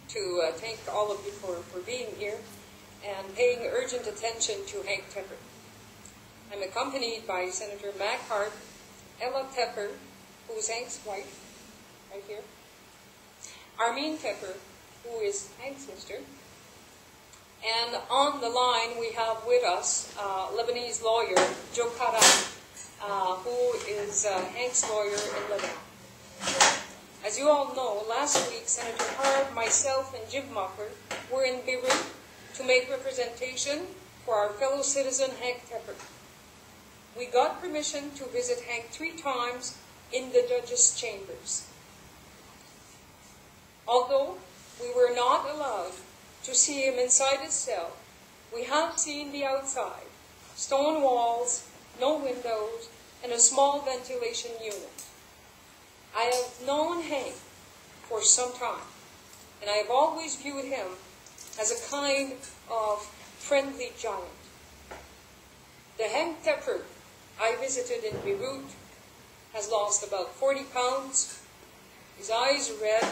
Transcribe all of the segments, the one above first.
to thank all of you for being here and paying urgent attention to Henk Tepper. I'm accompanied by Senator Mac Harper, Ella Tepper, who is Henk's wife, right here, Armin Tepper, who is Henk's sister, and on the line we have with us Lebanese lawyer Joe Karan, who is Henk's lawyer in Lebanon. As you all know, last week Senator Harper, myself, and Jim Mocker were in Beirut to make representation for our fellow citizen Henk Tepper. We got permission to visit Henk 3 times in the judge's chambers. Although we were not allowed to see him inside his cell, we have seen the outside: stone walls, no windows, and a small ventilation unit. I have known Henk for some time, and I have always viewed him as a kind of friendly giant. The Henk Tepper I visited in Beirut has lost about 40 pounds. His eyes are red.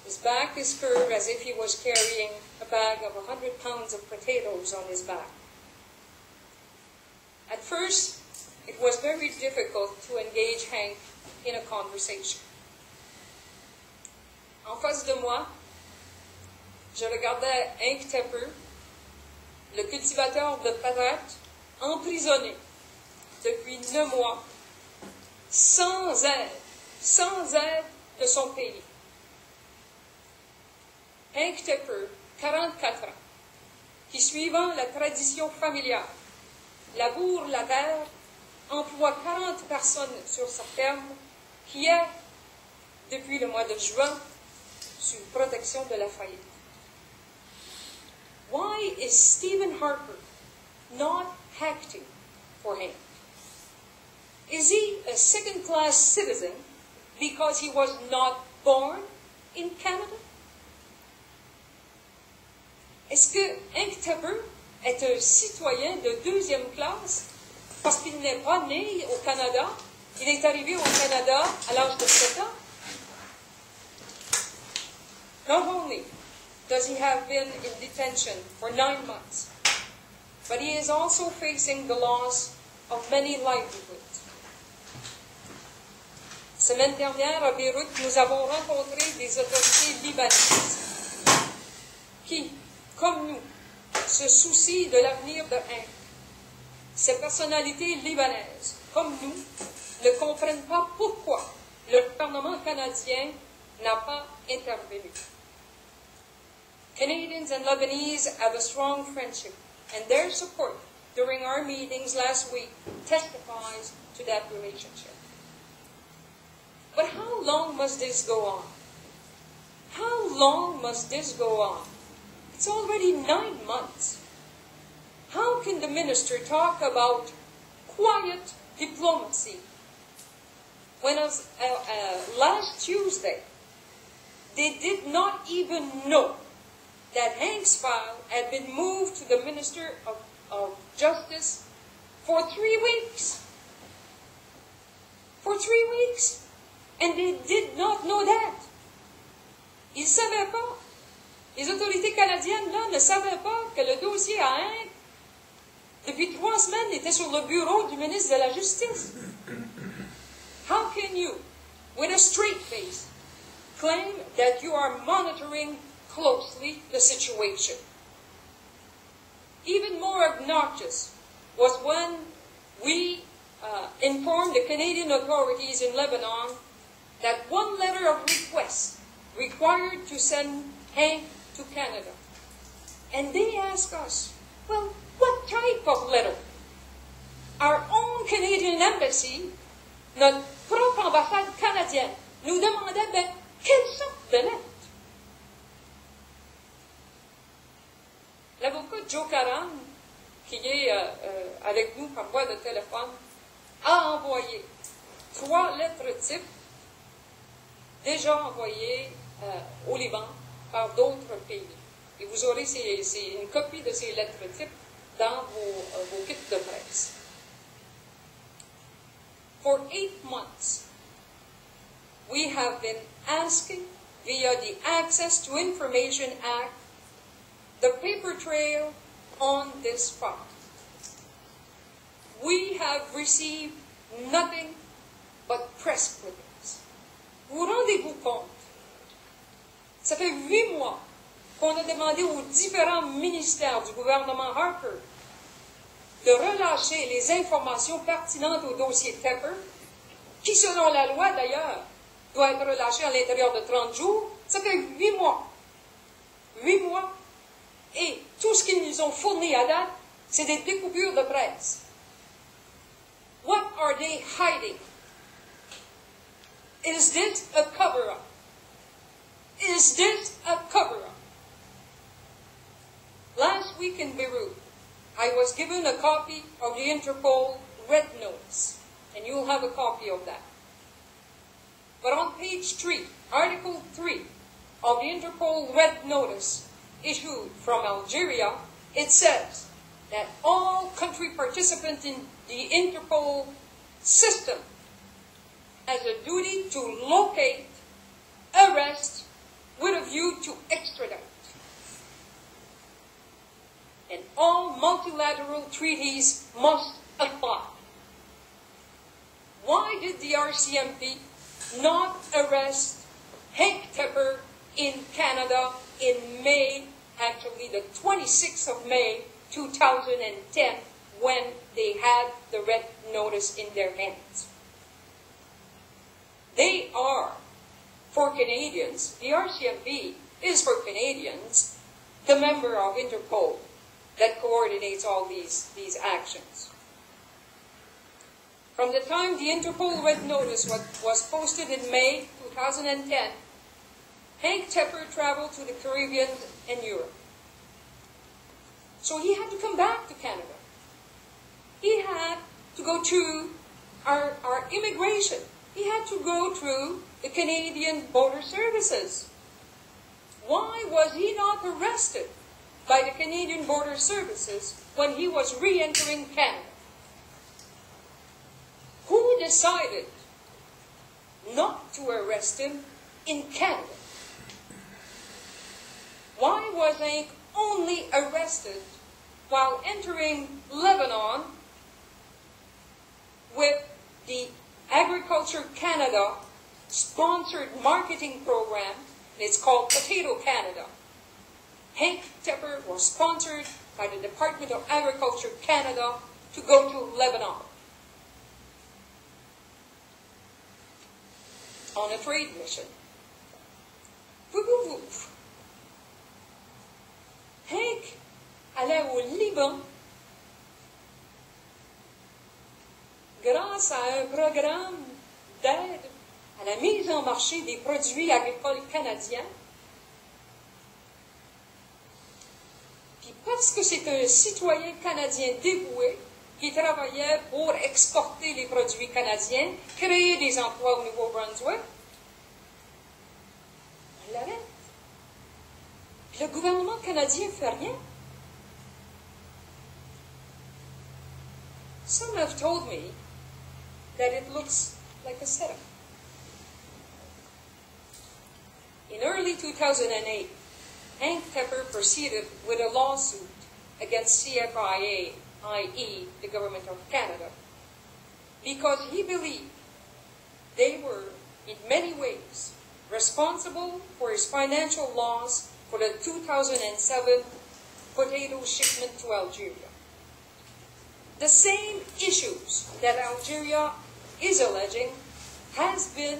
His back is curved as if he was carrying a bag of 100 pounds of potatoes on his back. At first, it was very difficult to engage Henk in a conversation. En face de moi, je regardais Henk Tepper, le cultivateur de patates, emprisonné depuis 9 mois, sans aide de son pays. Henk Tepper, 44 ans, qui, suivant la tradition familiale, laboure la terre, emploie 40 personnes sur sa ferme, qui est, depuis le mois de juin, sous protection de la faillite. Why is Stephen Harper not acting for Henk? Is he a second-class citizen because he was not born in Canada? Est-ce que Henk Tepper est un citoyen de 2e classe parce qu'il n'est pas né au Canada? Il est arrivé au Canada à l'âge de 7 ans. Not only does he have been in detention for 9 months, but he is also facing the loss of many livelihoods. Semaine dernière à Beirut, nous avons rencontré des autorités libanaises qui, comme nous, se soucient de l'avenir de Henk. Ces personnalités libanaises, comme nous, ne comprennent pas pourquoi le gouvernement canadien n'a pas intervenu. Canadians and Lebanese have a strong friendship, and their support during our meetings last week testifies to that relationship. But how long must this go on? How long must this go on? It's already 9 months. How can the minister talk about quiet diplomacy when last Tuesday they did not even know that Henk's file had been moved to the Minister of Justice for 3 weeks? For 3 weeks. And they did not know that. Ils ne savaient pas. Les autorités canadiennes, là, ne savaient pas que le dossier à Henk, depuis 3 semaines, était sur le bureau du ministre de la Justice. How can you, with a straight face, claim that you are monitoring closely the situation? Even more obnoxious was when we informed the Canadian authorities in Lebanon that 1 letter of request required to send Henk to Canada. And they asked us, well, what type of letter? Our own Canadian embassy, notre propre ambassade canadienne, nous demandait, ben, quelle sorte de lettre? L'avocat Joe Karan, qui est avec nous par voie de téléphone, a envoyé 3 lettres types déjà envoyées au Liban par d'autres pays. Et vous aurez une copie de ces lettres types dans vos kits de presse. For 8 months, we have been asking via the Access to Information Act, the paper trail on this file. We have received nothing but press clippings. Vous rendez-vous compte? Ça fait 8 mois qu'on a demandé aux différents ministères du gouvernement Harper de relâcher les informations pertinentes au dossier Tepper, qui, selon la loi d'ailleurs, doit être relâché à l'intérieur de 30 jours. Ça fait 8 mois. 8 mois. Et tout ce qu'ils nous ont fourni à date, c'est des découpures de presse. What are they hiding? Is this a cover-up? Is this a cover-up? Last week in Beirut, I was given a copy of the Interpol Red Notice, and you'll have a copy of that. But on page 3, Article 3 of the Interpol Red Notice issued from Algeria, it says that all country participants in the Interpol system has a duty to locate, arrest, with a view to extradite. And all multilateral treaties must apply. Why did the RCMP not arrest Henk Tepper in Canada in May, actually the 26th of May, 2010, when they had the red notice in their hands? They are, for Canadians, the RCMP is for Canadians, the member of Interpol that coordinates all these actions. From the time the Interpol Red Notice was posted in May 2010, Henk Tepper traveled to the Caribbean and Europe. So he had to come back to Canada. He had to go through our immigration. He had to go through the Canadian Border Services. Why was he not arrested by the Canadian Border Services when he was re-entering Canada? Who decided not to arrest him in Canada? Why was Henk only arrested while entering Lebanon with the Agriculture Canada sponsored marketing program? It's called Potato Canada. Henk Tepper was sponsored by the Department of Agriculture Canada to go to Lebanon on a trade mission. Henk allait au Liban grâce à un programme d'aide à la mise en marché des produits agricoles canadiens. Puis parce que c'est un citoyen canadien dévoué qui travaillait pour exporter les produits canadiens, créer des emplois au Nouveau-Brunswick, on l'arrête. Puis le gouvernement canadien ne fait rien. Some have told me that it looks like a setup. In early 2008, Henk Tepper proceeded with a lawsuit against CFIA, i.e. the Government of Canada, because he believed they were, in many ways, responsible for his financial loss for the 2007 potato shipment to Algeria. The same issues that Algeria is alleging has been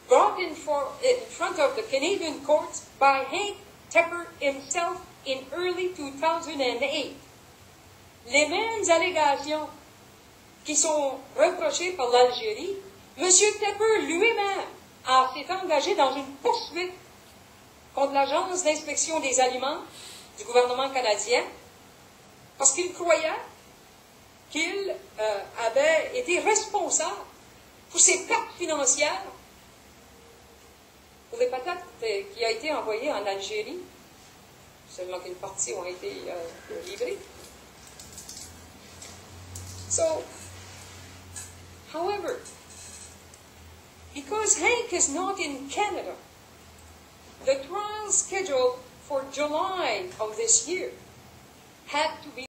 brought in front of the Canadian courts by Henk Tepper himself in early 2008. Les mêmes allégations qui sont reprochées par l'Algérie, M. Tepper lui-même s'est engagé dans une poursuite contre l'Agence d'inspection des aliments du gouvernement canadien parce qu'il croyait qu'il avait été responsable pour ces pertes financières pour les patates qui a été envoyées en Algérie, seulement qu'une partie ont été livrées. So, however, because because Henk is not in Canada. The trial scheduled for July of this year had to be